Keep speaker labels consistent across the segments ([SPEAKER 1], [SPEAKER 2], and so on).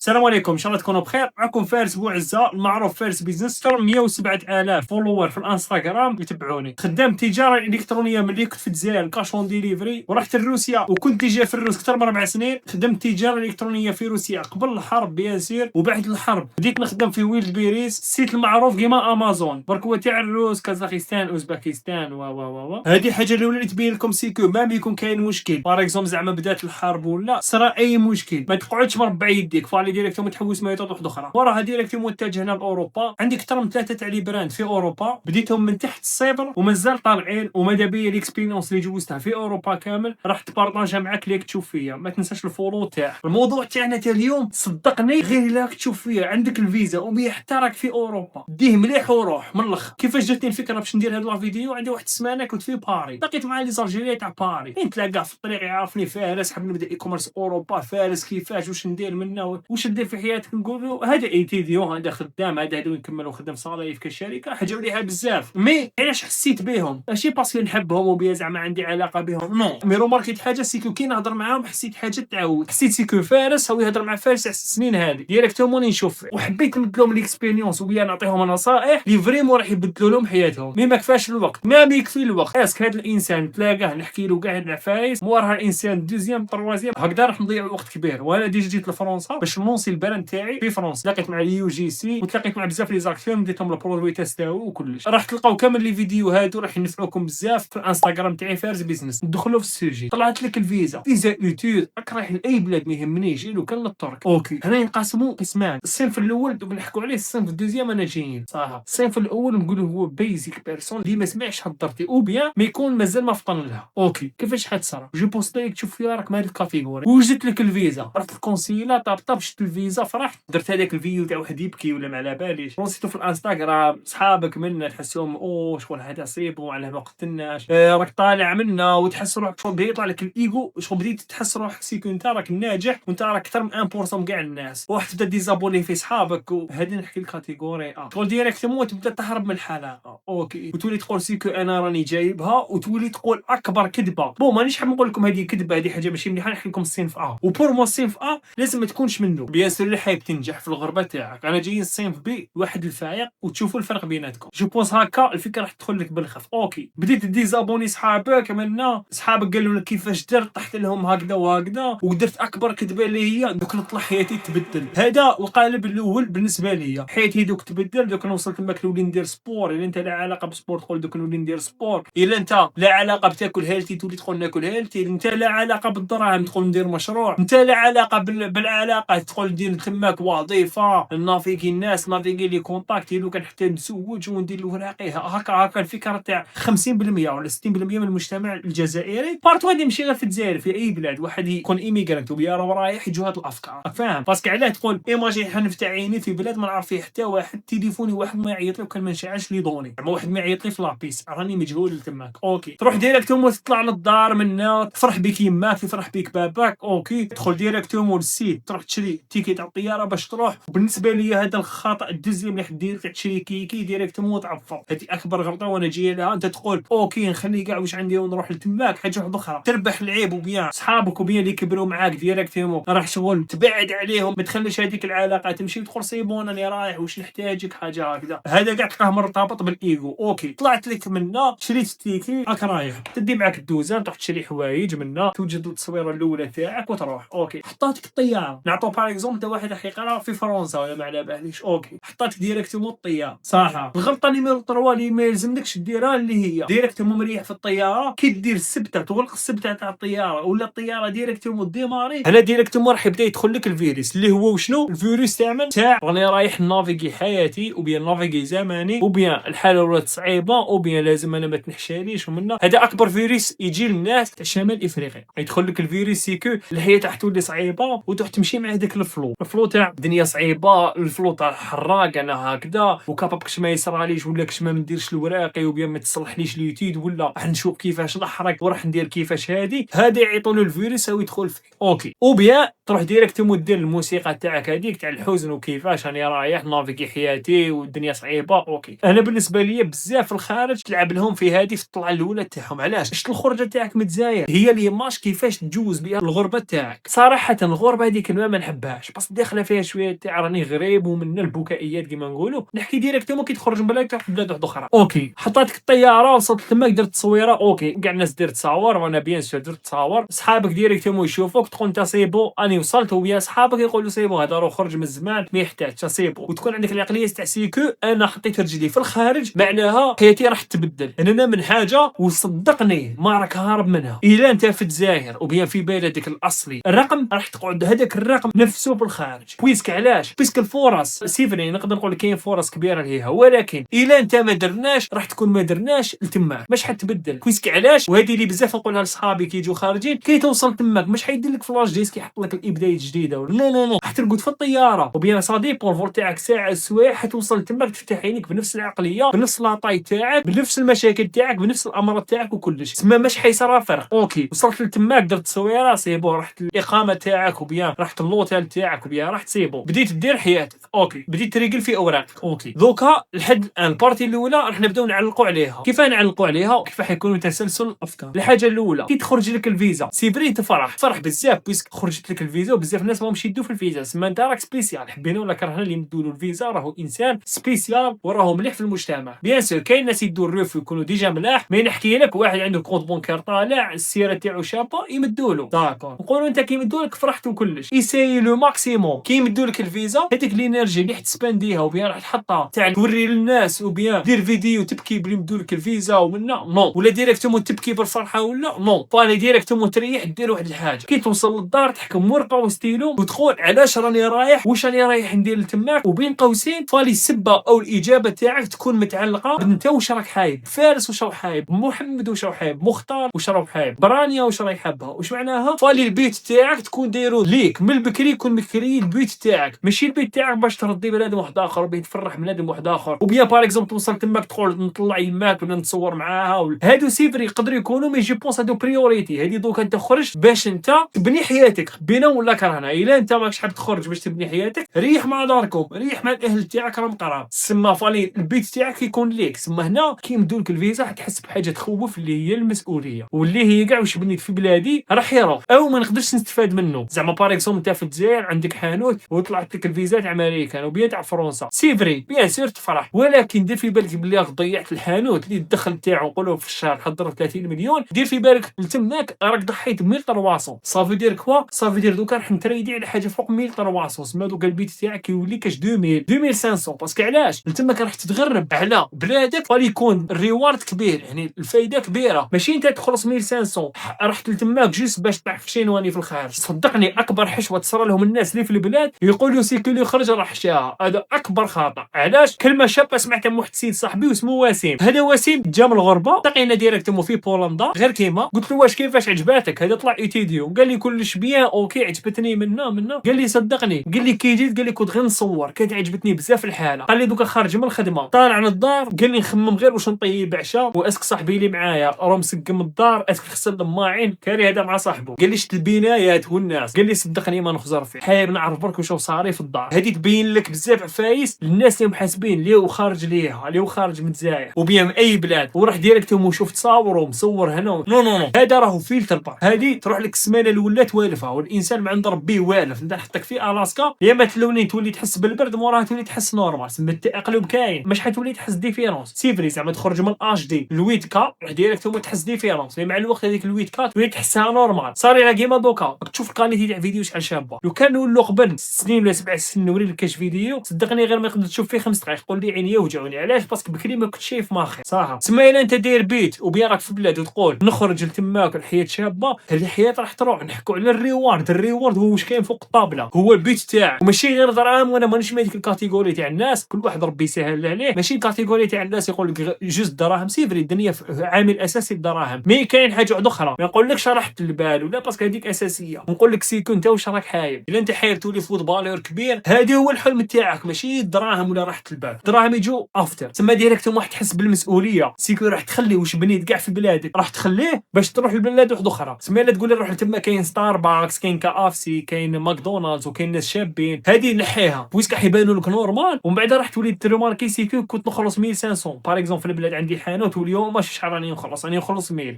[SPEAKER 1] السلام عليكم، ان شاء الله تكونوا بخير. معكم فارس بوعزة المعروف فارس بيزنس. ترى 107,000 فولور في الانستغرام يتبعوني. خدام التجاره الالكترونيه ملي كنت في الجزائر كاش اون ديليفري، ورحت لروسيا وكنت ديجا في الروس اكثر من 4 سنين. خدمت التجاره الالكترونيه في روسيا قبل الحرب بياسير، وبعد الحرب بديت نخدم في ويلد بيريز، السيت المعروف كيما امازون. برك هو تاع الروس، كازاخستان، اوزبكستان و هذه حاجه الاولى اللي تبين لكم سيكو ما بيكون كاين مشكل. بار اكزوم زعما بدات الحرب ولا صرا اي مشكل، ما تقعدش مربع يديك فالي ديريكتوم تحوس ميثود واحده اخرى. وراها ديريكتوم متجهنا لاوروبا. عندي اكثر من 3 تاع لي براند في اوروبا، بديتهم من تحت الصفر ومازال طالعين، وماذا بيا ليكسبيريونس اللي جوزتها في اوروبا كامل راح تبارطاجها معك ليك تشوف فيا. ما تنساش الفولو تاعك. الموضوع تاعنا تاع اليوم صدقني غير لاك تشوف فيا عندك الفيزا وبيا حتى راك في اوروبا، ديه مليح وروح من الاخر. كيفاش جاتني الفكره باش ندير هاد لا فيديو؟ عندي واحد السمانه كنت في باري، لقيت مع لي زالجيريين تاع باري نتلاقى في الطريق، يعرفني فارس حاب نبدا اي كوميرس اوروبا. فارس كيفاش واش ندير منه واش ندير في حياتك؟ نقول له هذا ايتيديو، هذا خدام، هذا نكمل وخدم صالي في كشركه. حاجه مليحه بزاف. مي علاش حسيت بهم؟ ماشي باسكو نحبهم وبيا زعما عندي علاقه بهم، نو. مي روماركيت حاجه سيكو كي نهضر معاهم حسيت حاجه تعاود. حسيت سيكو فارس هو يهضر مع فارس على السنين هذه ديريكتومون نشوف، وحبيت نمد لهم ليكسبيريونس وبيا نعطيهم نصائح اللي فريمون راح يبدلوا لهم حياتهم. مي ما كفاش الوقت، ما بيكفي الوقت. اسك هذا الانسان تلاقاه نحكي له كاع العفايس، موراها الانسان دوزيام تروازيام، هكذا راح نضيع وقت كبير. وانا ديجا جيت لفرنسا باش نونسي البراند تاعي في فرنسا، لقيت مع اليو جي سي وتلاقيت مع بزاف لي زاكسيون، ديتهم البرودوي تيستاو وكلش. راح تلقاو كامل لي فيديو هادو راح ينفعوكم بزاف في الانستغرام تاعي فارس بيزنس. ندخلوا في السوجي. طلعت لك الفيزا اوتود، راك رايح لاي بلاد ما يهمني، يجي له كان للترك. اوكي، هنا ينقسموا قسمان. الصنف الاول دوك نحكوا عليه، الصنف الدوزيام انا جايين صراحه. الصنف الاول نقولوا هو بيزيك بيرسون اللي ما سمعش هضرتي او بيان ما يكون مازال ما فطن لها. اوكي، كيفاش حتصرف؟ جو بوستيك تشوف فيها راك مال الكاتيجوري. وجدت لك الفيزا، رحت الكونسيلا طبطب شفت الفيزا فرحت. درت هذاك الفيديو تاع واحد يبكي ولا ما على باليش، بوستيتو في الانستغرام. صحابك منا تحسهم شغل هذا صيبو على ما قتلناش، راك طالع منا وتحس روحك شغل بيطلع لك الايجو، شغل بديت تحس روحك سيكو انت راك ناجح وانت راك اكثر من 1% من كاع الناس. واحد تبدا ديزابوني في صحابك، وهذه نحكي الكاتيجوري شغل ديريكتومون تبدا تهرب من الحلقه. اوكي، وتولي تقول سيكو انا راني جايبها، وتولي تقول اكبر كذبه. مانيش حاب نقول لكم هذه كذبه، هذه حاجه ماشي مليحه. نحكي لكم الصنف وبور مو الصنف لازم ما تكونش منه. بيان سور اللي حايب تنجح في الغربه تاعك. انا جاي الصنف بي واحد الفايق وتشوفوا الفرق بيناتكم. جو بونس هكا الفكره راح تدخل لك بالخف. اوكي، بديت ديزابوني صحابك منا، صحابك قالوا لك كيفاش درت، طحت لهم هكذا وهكذا ودرت اكبر كذبه اللي هي دوك نطلع حياتي تبدل. هذا القالب الاول بالنسبه لي، حياتي دوك تبدل. دوك نوصلت لما نولي ندير سبور. الا انت لا علاقه بسبور تقول دوك نولي ندير سبور. الا انت لا علاقه بتاكل هيلتي تولي تقول ناكل هيلتي. انت لا علاقه بالدراهم تقول ندير مشروع. انت لا علاقه بالعلاقه تقول ندير تماك وظيفه، نافيكي الناس، نافيكي لي كونتاكتي لو كان حتى نتزوج وندير له راقي. هكا الفكره تاع 50% ولا 60% من المجتمع الجزائري. بارتو غادي يمشي غير في الجزائر، في اي بلاد واحد يكون ايميغرانت وبيا رايح يجوا هاد الافكار. فاهم باسكو علاه تقول ايماجي حنفتح عيني في بلاد ما نعرف فيه حتى واحد، تليفوني واحد ما يعيط لي وكان ما نشعلش لي ضوني، اما واحد ما يعيط لي في لابيس راني مجهول تماك. اوكي، تروح ديريكتومون تطلع للدار منا، تفرح بك يماك يفرح بك باباك. اوكي، تدخل ديريكتومون للسيت تروح تشري تيكي تاع الطياره باش تروح. وبالنسبه لي هذا الخطا الدوزيام اللي دير تشري كيكي ديريكتومون تعفر. هذه اكبر غلطه وانا جاي لها. انت تقول اوكي نخلي كاع واش عندي ونروح لتماك، حاجه واحده اخرى تربح العيب وبيان صحابك وبيان اللي كبروا معاك ديريكتومون راح شغل تبعد عليهم، ما تخليش هذيك العلاقه تمشي تقول سيبون انا رايح واش نحتاجك حاجه هكذا. هذا كاع تلقاه مرتبط بالايجو. اوكي، طلعت لك منا شريت التيكي راك رايح تدي معك الدوزان تروح تشري حوايج منا، توجد التصويره الاولى تاعك وتروح. اوكي، حطاتك الطياره. نعطو باغ اكزومبل انت واحد راح يقرا في فرنسا ولا ما على باليش. اوكي، حطاتك ديريكتومون الطياره. صح، الغلطه نيميرو 3 اللي ما يلزملكش ديرها اللي هي ديريكتومون مريح في الطياره. كي دير السبته تغلق السبته تاع الطياره ولا الطياره ديريكتومون ديماري، هنا ديريكتومون راح يبدا يدخل لك الفيروس اللي هو وشنو الفيروس تاع راني رايح نافيغي حياتي وبيان نافيغي زماني وبيان الحاله ولات صعيبه وبيان لازم انا ما تنحشاليش ومنا. هذا اكبر فيروس يجي للناس تاع شمال افريقيا. يدخل لك الفيروس سيكو الحياه تاع تولي صعيبه وتروح تمشي مع هذاك الفلو تاع الدنيا صعيبه، الفلو تاع الحراق انا هكذا وكابابكش ما يصراليش ولا كش ما نديرش الوراقي وبيان ما تصلحليش اليوتيوب ولا راح نشوف كيفاش نحرق وراح ندير كيفاش هذا يعيطوا له الفيروس او يدخل فيه. اوكي، وبيان تروح ديريكتومون دير الموسيقى تاعك هذيك تاع الحزن وكيفاش راني رايح نافيغي حياتي والدنيا صعيبه. اوكي، انا بالنسبه لي بزاف في الخارج تلعب لهم في هذه في الطلعه الاولى تاعهم. علاش؟ شفت الخرجه تاعك من الجزائر هي ليماج كيفاش تجوز بها الغربه تاعك. صراحه الغربه هذيك ما نحبهاش. نحبهاش بس داخله فيها شويه تاع راني غريب ومن البكائيات كيما نقولوا. نحكي ديريكتومون كي تخرج من بلاد تروح لبلاد واحده اخرى. اوكي حطيتك الطياره وصلت تماك درت تصويره. اوكي كاع الناس دير تصاور وانا بيان سور درت تصاور. صحابك ديريكتومون يشوفوك تقول انت سيبو اني وصلت ويا صحابك يقولوا سيبو هذا راه خرج من الزمان ما يحتاجش سيبو. وتكون عندك العقليه تاع سيكو انا حطيت رجلي في الخارج معناها حياتي راح تبدل. انا من حاجه وصدقني ما راك هارب منها. الا انت في الجزائر وبيان في بلدك الاصلي الرقم راح تقعد هذاك الرقم نفسه في الخارج. بويسك علاش؟ بويسك الفرص سيفري نقدر نقول كاين فرص كبيره ليها ولكن الا انت ما درناش راح تكون ما درناش لتماك مش حتبدل. بويسك علاش؟ وهذه اللي بزاف نقولها لصحابي كيجوا خارجين كي توصل تماك مش حيدير لك فلاش ديسك يحط لك الابداع الجديده لا لا لا راح ترقد في الطياره وبيان صادي بور تاعك ساعه سوايع حتوصل تماك تفتح عينيك بنفس العقليه بنفس لاطاي تاعك بنفس المشاكل تاعك بنفس الامراض تاعك وكلش تما مش حيصرا فرق. اوكي وصلت لتماك درت تصويره سيبو رحت الاقامه تاعك وبيان رحت اللوتيل تاعك وبيان رحت سيبو بديت دير حياتك. اوكي بديت تريقل في اوراقك. اوكي دوكا لحد الان البارتي الاولى راح نبداو نعلقوا عليها. كيف نعلقوا عليها وكيف حيكون تسلسل الافكار. الحاجه الاولى كي تخرج لك الفيزا سيفري تفرح بزاف بيسك خرجت لك الفيزا وبزاف الناس ماهمش يدوا في الفيزا سما انت راك سبيسيال حبينا ولا كرهنا اللي يمدوا له الفيزا راهو انسان سبيسيال وراهو مليح في المجتمع. بيان سور كاين ناس يدوا الريف يكونوا ديجا ملاح ما نحكي لك واحد عنده كونت بونكار طالع السيره تاعو شابه يمدوا له داكور نقولوا انت كي يمدوا لك فرحت وكلش يساي لو ماكسيموم كي يمدوا لك الفيزا هذيك الانرجي اللي حتسبانديها وبيان راح تحطها تاع توري للناس وبيان دير فيديو تبكي بلي يمدوا لك الفيزا ومنا نو ولا ديريكتومون تبكي بالفرحه ولا نو فاني ديريكتومون تريح دير واحد الحاجه كي توصل للدار تحكم ورقه وستيلو وتقول علاش راني رايح واش راني رايح ندير لتماك وبين قوسين فالي السبه او الاجابه تاعك تكون متعلقه بنت واش راك حايب فارس واش راك حايب محمد واش راك حايب مختار واش راك حايب برانيا واش راك حابها واش معناها فالي البيت تاعك تكون دايرو ليك من البكري يكون بكري البيت تاعك ماشي البيت تاعك باش ترضي بنادم واحد اخر بيه تفرح بنادم واحد اخر وبيان باغ اكزومبل توصل تماك تقول نطلع يماك ولا نتصور معاها هادو سيفري يقدروا يكونوا مي جي بونس هادو بريوريتي هادي دوك انت خرجت باش انت تبني حياتك بينا ولا كرهنا. الا انت ماكش حاب تخرج باش تبني حياتك ريح مع داركم ريح مع الاهل تاعك راهم قراب سما فالي البيت تاعك يكون ليك سما هنا كي يمدولك الفيزا حتحس بحاجه تخوف اللي هي المسؤوليه واللي هي كاع واش بنيت في بلادي راح يروح او ما نقدرش نستفاد منه. زعما باغ اكزومبل انت في الجزائر عندك حانوت وطلعت لك الفيزا تاع امريكان وبيان تاع فرنسا سيفري بيان سير تفرح ولكن دير في بالك بلي راك ضيعت الحانوت اللي الدخل تاعو نقولوا في الشهر حضر 30 مليون دير في بالك لتماك راك ضحيت 1300 صافي دير كوا صافي دير دوكا راح نتريدي على حاجه فوق 1300 سما دوكا البيت تاعك يولي كاش 2000 2500 باسكو علاش لتماك راح تتغرب على بلادك فالي يكون الريوارد كبير يعني الفايده كبيره ماشي انت تخلص 1500 رحت لتماك جوست باش تطيح في شينواني في الخارج. صدقني اكبر حشوه تصرى لهم الناس اللي في البلاد يقولوا سيكو اللي خرج راح شاها هذا اكبر خطا. علاش كلمه شابه سمعتها من واحد السيد صاحبي واسمه وسيم هذا وسيم جا من الغربه لقينا ديريكتومون في بولندا غير كيما قلت له واش كيفاش عجباتك هذا طلع ايتيديو قال لي كلش بيان اوكي عجبتني منا قال لي صدقني قال لي كي جيت قال لي كنت غير نصور كانت عجبتني بزاف الحاله قال لي دوكا خارج من الخدمه طالع على الدار قال لي نخمم غير واش نطيب عشاء واسك صاحبي اللي معايا راه مسقم الدار اسك غسل الماعين كاري هذا مع صاحبه قال لي شت البنايات والناس قال لي صدقني ما نخزر فيه حايب نعرف برك واش صاري في الدار هذه تبين لك بزاف عفايس الناس اللي محاسبين ليه وخارج ليها اللي وخارج من الجزائر وبيان اي بلاد وراح ديريكتوم وشوف تصاور ومصور هنا نو هذا راهو فيلتر بار هذه تروح لك السمانه الاولى توالفها والانسان ما عند ربي والف انت نحطك في الاسكا يا ما تلوني تولي تحس بالبرد موراها تولي تحس نورمال سما التاقلب كاين مش حتولي تحس ديفيرونس سيفري زعما تخرج من اش دي ل8 كا ديريكتوم تحس ديفيرونس مع الوقت هذيك ال8 كا تولي تحسها نورمال صار لها كيما دوكا تشوف الكاليتي تاع فيديو شحال شابه لو كان نولو قبل 6 سنين ولا 7 سنين نوري لك كاش فيديو صدقني غير ما يقدر تشوف فيه 5 دقائق يقول لي عينيا وجعوني علاش باسكو بكري ما كنتش شايف ماخي صح تسمى الا انت داير بيت وبيان راك في بلاد وتقول نخرج لتماك الحياه شابه هذه الحياه راح تروح نحكوا على الريوارد هو واش كاين فوق الطابله هو البيت تاعك وماشي غير دراهم وانا مانيش من هذيك الكاتيجوري تاع الناس كل واحد ربي يسهل عليه ماشي الكاتيجوري تاع الناس يقول لك جوست دراهم سيفري الدنيا عامل اساسي الدراهم مي كاين حاجه واحده اخرى ما نقولكش راحت البال ولا باسكو هذيك اساسيه نقول لك سيكون انت واش راك حايب الا انت حايب تولي فوتبالور كبير هذا هو الحلم تاعك ماشي الدراهم ولا راحت البال الدراهم يجوا افتر تما ديريكتوم واحد تحس بالمسؤوليه سيكون راح تخلي واش بنيت كاع في بلادك راح تخليه باش تروح لبلاد واحده اخرى تسمى لا تقول لي روح لتما كاين ستاربكس كاين كافسي كاين ماكدونالدز وكاين ناس شابين هذه نحيها بويسك حيبانوا لك نورمال ومن بعد راح تولي ترماركي سيكو كنت نخلص 1500 باغ اكزومبل في البلاد عندي حانوت واليوم ماشي شحال راني نخلص 1000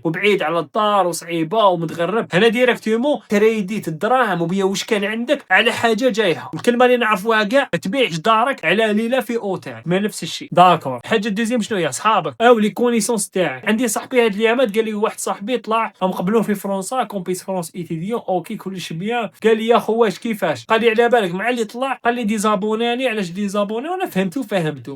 [SPEAKER 1] وبعيد على الدار وصعيبه ومتغرب هنا ديريكتومون تريديت الدراهم وبيا واش كان عندك على حاجه جايها. الكلمه اللي نعرفوها كاع تبيع جدارك على ليله في اوتيل، ما نفس الشيء. داكور. الحاجه الدوزيام شنو هي؟ صحابك او لي كونيسونس تاعك. عندي صاحبي هاد الايامات قال لي واحد صاحبي طلع مقبلوه في فرنسا كومبيس فرونس ايتيديون اوكي كلش بيان. قال لي يا خو واش كيفاش؟ قال لي على بالك مع اللي طلع قال لي ديزابوناني. علاش ديزابوني؟ وانا فهمته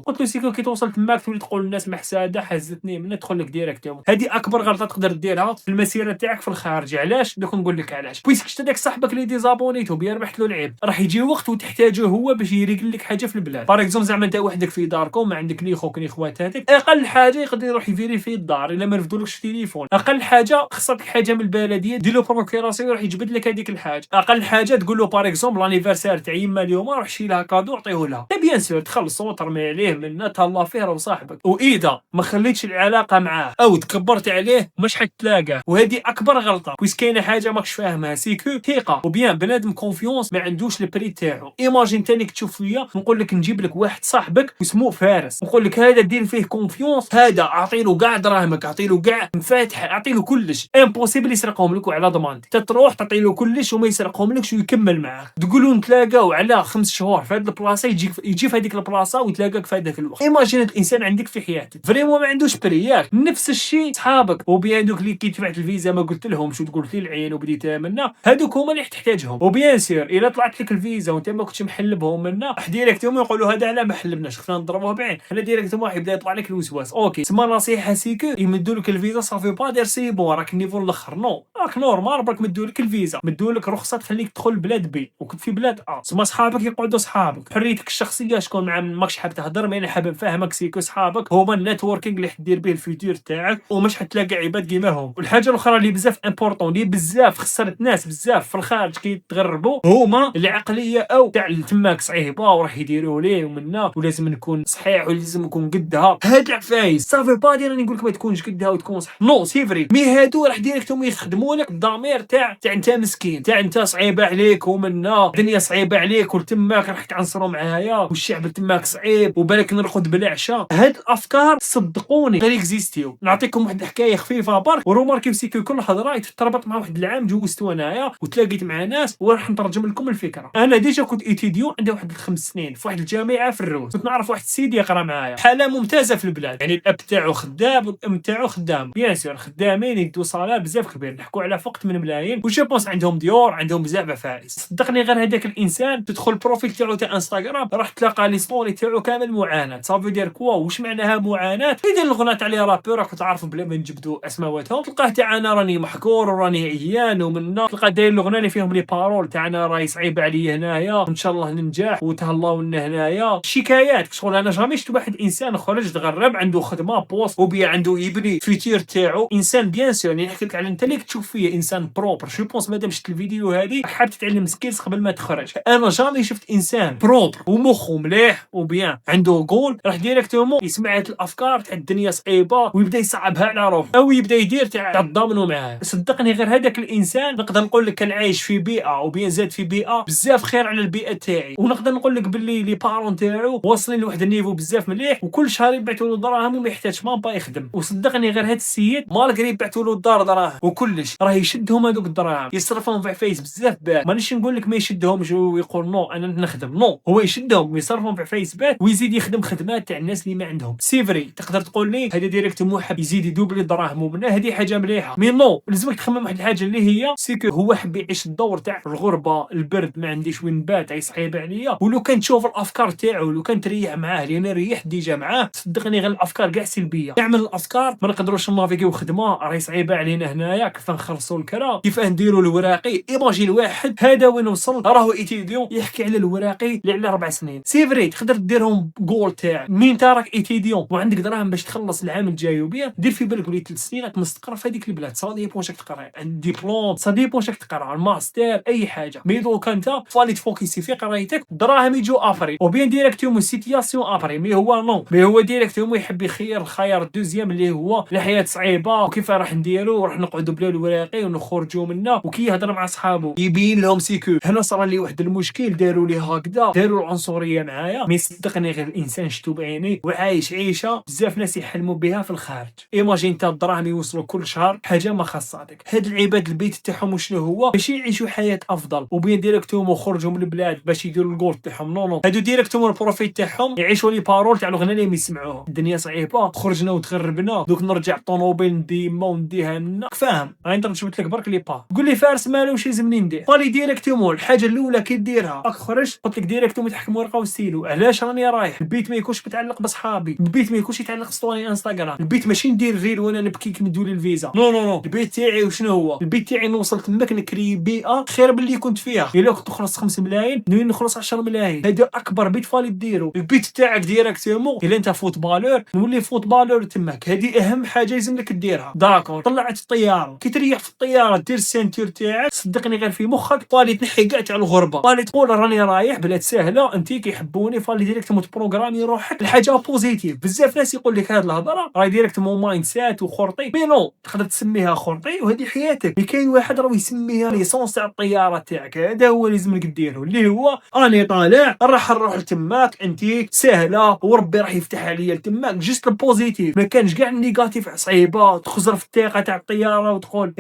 [SPEAKER 1] قلت له سيكو كي توصل تماك تولي تقول للناس محساده حزتني من ندخل لك ديريكتوم. هذه اكبر غلطه تقدر ديرها في المسيره تاعك في الخارج. علاش؟ دوك نقول لك علاش. بويسك شتا داك صاحبك اللي ديزابونيتو بيا ربحت له العيب، راح يجي وقت وتحتاجه هو باش يريقل لك حاجه في البلاد. باغ اكزومبل زعما انت وحدك في داركم ما عندك ني خوك ني خواتاتك، اقل حاجه يقدر يروح يفيريفي الدار الا ما رفدولكش التليفون. اقل حاجه خصك حاجه من البلديه دير له بروكيراسيون يروح يجبد لك هذيك الحاجه. اقل حاجه تقول له باغ اكزومبل لانيفرسير تاع يما اليوم روح شي لها كادو عطيه لها. بيان سور تخلصوا وترمي عليه منا تهلا فيه راه صاحبك. واذا ما خليتش العلاقه معاه او تكبرت عليه مش حتلاقاه. وهذه اكبر غلطه بويس كاينه حاجه ماكش فاهمها سيكو ثقه وبيان بنادم كونفيونس ما عندوش البري تاعو. ايماجين تانيك تشوف فيا نقول لك نجيب لك واحد صاحبك اسمه فارس نقول لك هذا دير فيه كونفيونس، هذا اعطي له كاع دراهمك اعطي له كاع مفاتح اعطي له كلش، امبوسيبل يسرقهم لك وعلى ضمانتي. تروح تعطي له كلش وما يسرقهم لكش ويكمل معاك. تقولوا نتلاقاو على 5 شهور في هذه البلاصه يجي في هذيك البلاصه ويتلاقاك في هذاك الوقت. ايماجين الانسان عندك في حياتك فريمون ما عندوش برياك. نفس الشيء صحابك وبيان دوك اللي كي دفعت الفيزا ما قلت لهم شو تقول لي العين وبديت منا هذوك هما اللي تحتاجهم. وبيان سير الا طلعت لك الفيزا وانت ما كنتش محلبهم منا ديريكتوم يقولوا هذا علاه ما حلبناش خفنا نضربوه بعين. انا ديريكتوم واحد يبدا يطلع لك الوسواس. اوكي تسمى نصيحه سيكو يمدوا لك الفيزا صافي با دير سي بون راك النيفو الاخر نو راك نورمال برك مدوا لك الفيزا مدوا لك رخصه تخليك تدخل بلاد بي وكنت في بلاد تسمى صحابك يقعدوا صحابك. حريتك الشخصيه شكون مع ماكش حاب تهضر ما انا حاب نفهمك سيكو صحابك هما النيتوركينغ اللي حدير به الفيوتور تاعك ومش حتلاقى عباد كيما هم. والحاجه الاخرى اللي بزاف امبورطون اللي بزاف خسرت ناس بزاف في الخارج كي يتغربوا هما العقليه او تاع تماك صعيبه وراح يديروا ليه ومنا ولازم نكون صحيح ولازم نكون قدها. هاد العفايس صافي با دير راني نقول لك ما تكونش قدها وتكون صح نو سي فري مي هادو راح ديريكتوم يخدموا لك الضمير تاع انت مسكين تاع انت صعيبه عليك ومنا الدنيا صعيبه عليك وتماك راح تعنصروا معايا والشعب تماك صعيب وبالك نرقد بالعشاء. هاد الافكار صدقوني غير اكزيستيو. نعطيكم واحد الحكايه خفيفه برك وروماركي سيكو كل هضره تتربط مع واحد العام جوزتو انايا وتلاقيت مع ناس وراح نترجم لكم الفكره. انا ديجا كنت ايتيديون عندي واحد 5 سنين في واحد الجامعه في الروس. كنت نعرف واحد السيد يقرا معايا حاله ممتازه في البلاد يعني الاب تاعو خدام والام تاعو خدام بيان سور خدامين يدوا صالات بزاف كبير نحكوا على فوق 8 ملايين وجو بونس عندهم ديور عندهم بزاف عفايس. صدقني غير هذاك الانسان تدخل البروفيل تاعو تاع انستغرام راح تلقى لي ستوري تاعو كامل معاناه. صافي دير كوا واش معناها معاناه؟ يدير الغنى تاع لي رابور راك تعرف بلا ما نجبدوا اسماواتهم تلقاه تاع انا راني محكور وراني عيان ومنا تلقى داير الاغنيه اللي فيهم لي بارول تاع انا راهي صعيبه عليا هنايا وان شاء الله ننجح وتهلاو لنا هنايا شكايات. شغل انا جامي شفت واحد انسان خرج تغرب عنده خدمه بوست وبيع عنده يبني فيتير تاعو انسان بيان سور يعني نحكي لك على انت اللي تشوف فيه انسان بروبر. جو بونس مادام شفت الفيديو هذه حاب تتعلم سكيلز قبل ما تخرج. انا جامي شفت انسان بروبر ومخه مليح وبيان عنده جول راح ديريكتومون يسمع هاد الافكار تاع الدنيا صعيبه ويبدا يصعبها على روحه او يبدا يدير تاع تضامنوا معاه. صدقني غير هذاك الانسان نقدر نقول لك كان عايش في بيئه وبيان زاد في بيئه بزاف خير على البيئه تاعي. ونقدر نقول لك باللي لي بارون تاعو واصلين لواحد النيفو بزاف مليح وكل شهر يبعثوا له دراهم وما يحتاجش ما با يخدم. وصدقني غير هاد السيد مالغري يبعثوا له الدار دراهم وكلش راه يشدهم هذوك الدراهم يصرفهم في عفايس بزاف باه. مانيش نقول لك ما يشدهمش ويقول نو انا نخدم نو هو يشدهم ويصرفهم في عفايس باه ويزيد يخدم خدمات تاع الناس اللي ما عندهم. سيفري تقدر تقول لي هذا ديريكت محب يزيد يدوبلي دراهم ومنها هذه حاجه مليحه مي نو لازمك تخمم واحد الحاجه اللي هي سيكو هو حب يعيش الدور تاع الغربه البرد ما عنديش وين نبات هي صعيبه عليا. ولو كان تشوف الافكار تاعو لو كان تريح معاه لان ريحت ديجا معاه صدقني غير الافكار كاع سلبيه. تعمل الافكار ما نقدروش نافيكيو خدمه راهي صعيبه علينا هنايا كيف نخلصوا الكرا كيف نديروا الوراقي. ايماجين واحد هذا وين وصل راهو ايتيديون يحكي على الوراقي اللي على 4 سنين. سي فري تقدر ديرهم جول تاع مين تراك ايتيديون وعندك دراهم باش تخلص العام الجاي وبيان دير في بالك ولي 3 سنين راك مستقر في هذيك البلاد. صا ديبون واش راك تقرا عندي ديبلوم صا ديبون واش راك تقرا الماستر اي حاجه مي دوك انت فالي تفوكسي في قرايتك دراهم يجو افري وبيان ديريكتوم سيتياسيون افري مي هو نو مي هو ديريكتوم يحب يخير الخيار الدوزيام اللي هو الحياه صعيبه وكيف راح نديرو وراح نقعدوا بلا الوراقي ونخرجوا منه وكي يهضر مع صحابو يبين لهم سيكو هنا صار لي واحد المشكل داروا لي هكذا داروا العنصريه معايا. مي صدقني غير الانسان شتو بعيني وعايش عيشه بزاف ناس يحلموا بها في الخارج. ايماجين انت الدراهم يوصلوا كل شهر حاجه ما خاصاتك. هاد العباد البيت تاعهم شنو هو باش يعيشوا حياه افضل وبين ديريكتومون خرجوا من البلاد باش يديروا الجول تاعهم. نو هادو ديريكتومون البروفيت تاعهم يعيشوا لي بارول تاع الغنى اللي يسمعوهم. الدنيا صعيبه، خرجنا وتغربنا، دوك نرجع طونوبيل ندي ما ونديها لنا، فاهم؟ غندير جبت لك برك لي با. قول لي فارس مالو واش يلزمني ندير؟ قال ديريكتومون الحاجه الاولى كي ديرها راك خرج، قلت لك ديريكتومون تحكم ورقه وستيلو. علاش راني رايح البيت ما يكونش متعلق بصحابي، البيت ما يكونش يتعلق ستوري انستغرام، البيت ماشي ندير ريل وانا نبكي كي ندوي الفيزا. نو البيت تاعي وشنو هو البيت تاعي؟ نوصل تماك نكري بيئه خير من اللي كنت فيها. الا كنت نخلص 5 ملايين نولي نخلص 10 ملايين. هذا اكبر بيت فالي ديرو. البيت تاعك ديريكتومون الا انت فوتبالور نولي فوتبالور تماك. هذه اهم حاجه لازم لك ديرها. داكور طلعت الطياره، كي تريح في الطياره دير السنتور تاعك، صدقني غير في مخك فالي تنحي كاع تاع الغربه، فالي تقول راني رايح بلاد سهله انت كيحبوني، فالي ديريكتومون تبروغرامي روحك الحاجه بوزيتيف. بزاف ناس يقول لك هاد الهضره راهي ديريكتومون مايند سيت وخرطي، مي نو تقدر تسميها خرطي وهذه حياتك. مي كاين واحد راه يسميها ليسونس تاع الطياره تاعك. هذا هو اللي لازمك ديرو، اللي هو راني طالع راح نروح لتماك انت سهله وربي راح يفتح عليا لتماك. جست البوزيتيف، ما كانش كاع النيجاتيف صعيبه تخزر في الثقه تاع الطياره وتقول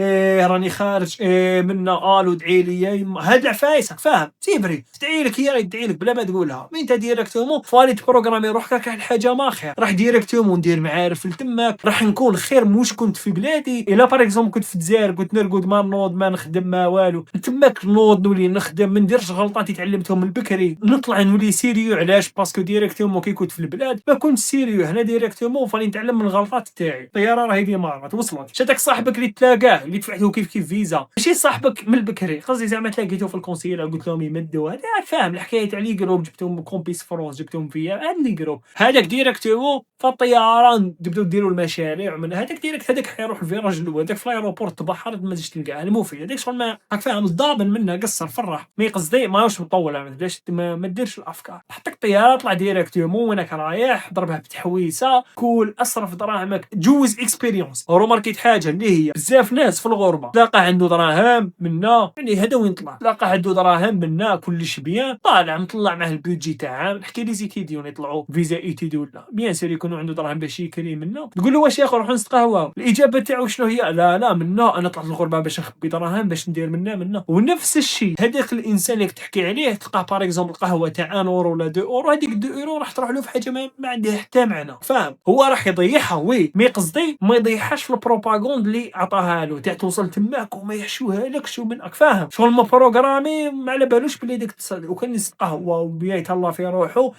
[SPEAKER 1] راني خارج منا ودعي لي يا يما. هاد عفايسك فاهم؟ سيبري تدعي لك هي تدعي لك بلا ما تقولها. مي انت ديريكتومون فالي تبروغرامي روحك كاع الحاجه ما خير. راح ديريكتومون ندير معارف لتماك، راح نكون خير موش كنت في بلادي. الا باغ اكزومبل كنت في الجزائر كنت نرقد ما نوض ما نخدم ما والو، تماك نوض نولي نخدم ما نديرش غلطات تعلمتهم من بكري، نطلع نولي سيريو. علاش؟ باسكو ديريكتومون كي كنت في البلاد ما كنت سيريو. هنا ديريكتومون فاني نتعلم من الغلطات تاعي. الطياره راهي ديما توصلت شاتك صاحبك اللي تلاقاه اللي دفعته كيف فيزا، ماشي صاحبك من البكري، قصدي زعما تلاقيته في الكونسيلا قلت لهم يمدوا. هذا فاهم الحكايه تاع لي جروب جبتهم كومبيس فرونس جبتهم فيا هاد لي جروب. هذاك ديريكتومون فالطياره تبداو ديروا المشاريع من هذاك ديريكت. هذاك حيروح الفيراج الاول هذاك في الايروبور تبحر ما تجيش تلقاه المفيد. هذاك شغل ما راك فاهم الضابن منه قصر فرح. مي قصدي ماهوش مطول علاش ما ديرش الافكار. حطك الطياره طلع ديريكتومون وينك رايح ضربها بتحويسه كول اصرف دراهمك جوز اكسبيريونس. روماركيت حاجه اللي هي بزاف ناس في الغربه تلاقى عنده دراهم منا يعني هذا وين طلع تلاقى عنده دراهم منا كلش بيان طالع مطلع معاه البيدجي تاعه. نحكي لي زيتيديون يطلعوا فيزا ايتيدي ولا بيان سير يكونوا عنده دراهم باش يكري منا. تقول له واش يا اخو نروح نتقهوى؟ الاجابه تاعو شنو هي؟ لا منا انا طلعت الغربه باش نخبي دراهم باش ندير منا. ونفس الشيء هذاك الانسان اللي تحكي عليه تلقاه باغ اكزومبل قهوه تاع 1 اورو ولا 2 اورو، هذيك 2 اورو راح تروح له في حاجه ما عندها حتى معنى. فاهم؟ هو راح يضيعها وي مي قصدي ما يضيعهاش في البروباغوند اللي عطاها له تاع توصل تماك وما يحشوها لك شو منك. فاهم؟ شغل ما بروغرامي ما على بالوش بلي ديك تصدق وكان يسقهوى وبيا الله في روحه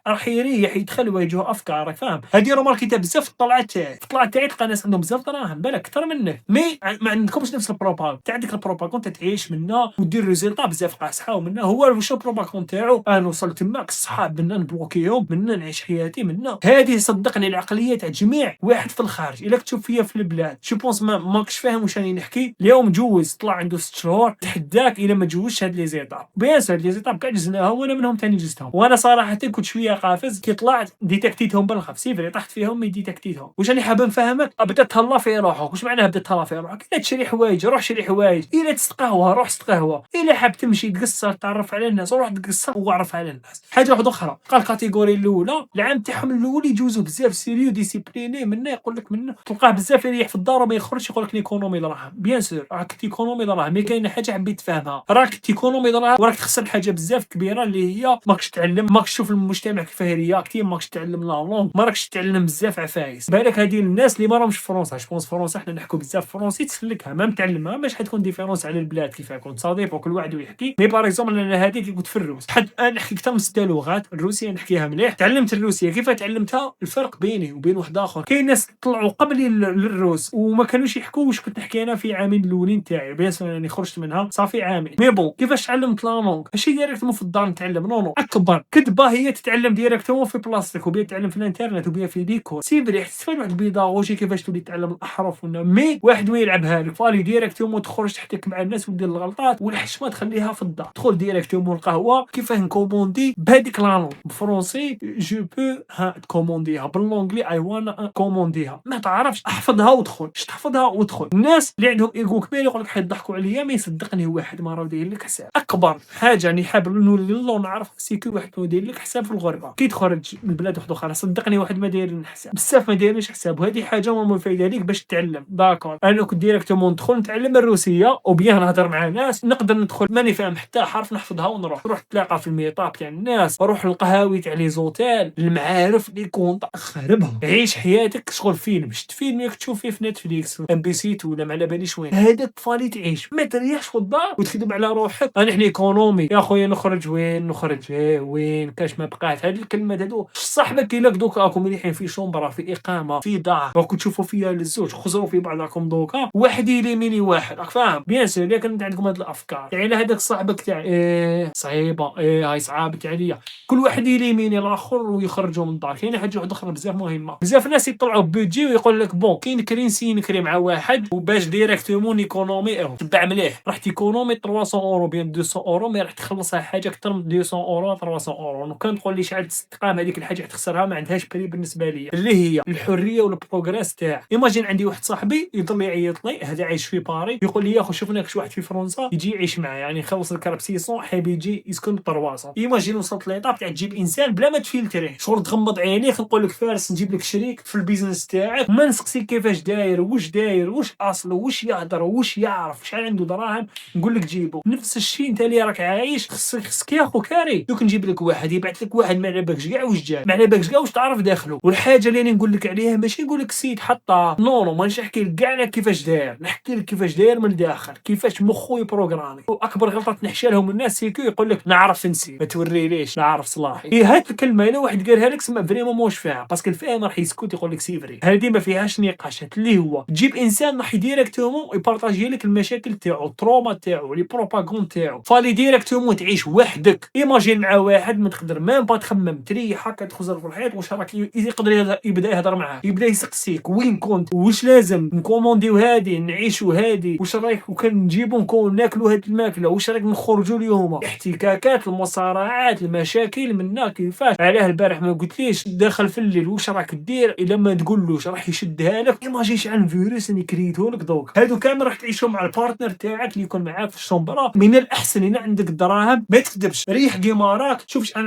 [SPEAKER 1] راح يريح يدخل ويجهه افكارك. فاهم؟ هذه روماركي تاع بزاف الطلعات تاعي تلقى ناس عندهم بزاف دراهم بالك اكثر منك مي ما عندكمش نفس البروباغوند تاع ديك البروباغوند تعيش منها ودير ريزلطا بزاف قاصحه ومنها. هو واش البروباغوند تاعو انا وصلت تماك الصحاب منا نبلوكيهم منا نعيش حياتي منا. هذه صدقني العقليه تاع جميع واحد في الخارج. الا كنت فيا في البلاد جو بونس ماكش فاهم واش راني نحكي. اليوم جوز طلع عنده 6 شهور تحداك الا ما جوزش هاد لي زيطاب. بيان سور لي زيطاب كاع جزناهم وانا منهم ثاني جزتهم. وانا صراحه كنت شويه قافز كي طلعت ديتاكتيتهم بالخف سيفري طحت فيهم مي ديتاكتيتهم. واش راني حاب نفهمك بدات تهلا في روحك. واش معناه بدات تهلا في روحك؟ الا تشري حوايج روح شري حوايج، الا تستقهوى روح استقهوى، الا حاب تمشي تقصر تعرف على الناس روح تقصر وعرف على الناس. حاجه واحده اخرى قال الكاتيجوري الاولى العام تاعهم الاول يجوزوا بزاف سيريو ديسيبليني منا يقول لك منا تلقاه بزاف يريح في الدار وما يخرجش يقول لك ليكونومي دراهم. بيان سور راك تيكونومي دراهم مي كاينه حاجه حبيت تفهمها راك تيكونومي دراهم وراك تخسر حاجه بزاف كبيره اللي هي ماكش تعلم ماكش تشوف المجتمع كيفاه رياكتي ماكش تعلم لا لونغ ما راكش تعلم بزاف عفايس. بالك هذه الناس اللي ما راهمش في فرنسا جوبونس فرنسا حنا نحكوا بزاف فرونسي تسلكها ما متعلمها باش حتكون ديفيرونس على البلاد كيفاه كنت صادق وكل واحد يحكي. مي باغ اكزومبل انا هذه اللي كنت في الروس حد انا نحكي اكثر من 6 لغات. الروسيه نحكيها مليح تعلمت الروسيه كيف تعلمتها. الفرق بيني وبين واحد اخر كاين ناس طلعوا قبلي للروس وما كانوش يحكوا واش كنت نحكي انا في عامين الاولين تاعي. بيان سور راني خرجت منها صافي عامين مي بون كيفاش تعلمت لا لونغ ماشي ديريكتومون في الدار نتعلم. نو اكبر كذبه هي تتعلم ديريكتومون في بلاصتك وبيا تتعلم في الانترنت وبيا في ديكور سيبري تستفاد واحد البيداغوجي كيفاش تولي تتعلم الاحرف ولا مي واحد ما يلعبها لك فالي ديريكتومون تخرج تحتك مع الناس ودير الغلطات والحشمه تخليها في الدار. تدخل ديريكتومون القهوه كيفاه نكوموندي بهذيك لا لونغ بالفرنسي جو بو كومونديها باللونجلي اي وانا كومونديها ما تعرفش احفظها ودخل تحفظها ودخل. الناس اللي عندهم ايغو كبير يقول لك حيضحكوا عليا ما يصدقني واحد ما راه داير لك حساب. اكبر حاجه راني حاب نولي نعرف سيكو واحد ما داير لك حساب في الغربه كي تخرج من بلاد واحده اخرى صدقني واحد ما داير لنا حساب بزاف ما دايرش حساب. وهذه حاجه ما فايده ليك باش تتعلم. داكور انا كنت ديريكتومون ندخل نتعلم الروسيه وبيان نهضر مع ناس نقدر نقدر ندخل ماني فاهم حتى حرف نحفظها ونروح نتلاقى في الميطاب تاع الناس، نروح للقهاوي تاع لي زوتيل، المعارف لي كونط خربها. عيش حياتك شغل فيلم، شفت فيلم ياك تشوف فيه في نتفليكس ام بي سي ولا ما على باليش وين، هذاك فالي تعيش ما تريحش في الدار وتخدم على روحك. انا نحن ايكونومي يا خويا، نخرج وين نخرج وين كاش ما بقات. هاد الكلمه هادو صاحبك الا دوك راكم مليحين في شومبرا في اقامه في دار راكم تشوفوا فيها للزوج، خزروا في بعضكم دوكا، واحد يليميني واحد راك فاهم بيان سور. الا كانت عندكم هاد الافكار يعني هذاك صاحبك تاع صعيبه هاي صعابك عليا، كل واحد يليميني الاخر ويخرجوا من الدار. كاينه حاجه واحده اخرى بزاف مهمه، بزاف ناس يطلعوا بيدجي ويقول لك بون كاين كرينسي نكري مع واحد وباش ديريكتومون ايكونومي تبع مليح، راح تيكونومي 300 اورو بين 200 اورو، مي راح تخلصها حاجه اكثر من 200 اورو 300 اورو. لو كان تقول لي شحال تستقام هذيك الحاجه تخسرها ما عندهاش بري بالنسبه لي، اللي هي الحريه والبروغريس تاعك. ايماجين عندي واحد صاحبي يضل يعيط لي، هذا عايش في باري، يقول لي يا اخو شوفنا كش واحد في فرنسا يجي يعيش معايا، يعني يخلص الكرب 600 حاب يجي يسكن 300. ايماجين وصلت ليطاب تاع تجيب انسان بلا ما تفلتريه، شغل تغمض عينيك نقول لك فارس نجيب لك شريك في البيزنس تاعك، ما نسقسيك كيفاش داير واش اصله واش يهضر واش يعرف شحال عنده دراهم، نقول لك جيبو. نفس الشيء انت اللي راك عايش خصك يا اخو كاري. دوك نجيب لك واحد يبعث لك واحد ما على بالكش كاع واش جا، ما على بالكش كاع واش تعرف داخله. والحاجه اللي نقول لك عليها ماشي نقول لك سيد حطها نو، مانيش نحكي لك كاع كيفاش داير، نحكي لك كيفاش داير من الداخل، كيفاش مخو يبروغرامي. واكبر غلطه نحشى لهم الناس سيكو يقول لك نعرف نسي ما توريليش نعرف صلاحي. هاد الكلمه الا واحد قالها لك سما فريمون موش فاهم، باسكو الفاهم راح يسكت يقول لك سي فري. هذه ما فيهاش نقاشات، اللي هو تجيب انسان راح ديريكتومون يبارطاجي لك المشاكل تاعو التروما تاعو لي بروباغون تاعو، فالي ديريكتومون تعيش وحدك. ايماجين مع واحد ما تقدر ميم با تخمم، تريح هكا تخزر في الحيط واش راك يقدر يبدا يهضر معاك، يبدا يسقسيك وين كنت واش لازم نكومونديو هادي نعيشو هادي، واش رايك وكان نجيبو نكون ناكلو هاد الماكله، واش رايك نخرجوا اليوم، احتكاكات المصارعات المشاكل منا كيفاش علاه البارح ما قلتليش داخل في الليل واش راك دير الا ما تقولوش راح يشدها لك. ايماجين شحال فيروس اللي كريتو لك دوك، هادو كامل راح تعيشهم مع البارتنر تاعك اللي يكون معاك في الشومبرا. من الاحسن ان عندك دراهم ما تكذبش، ريح قمارك شوف شحال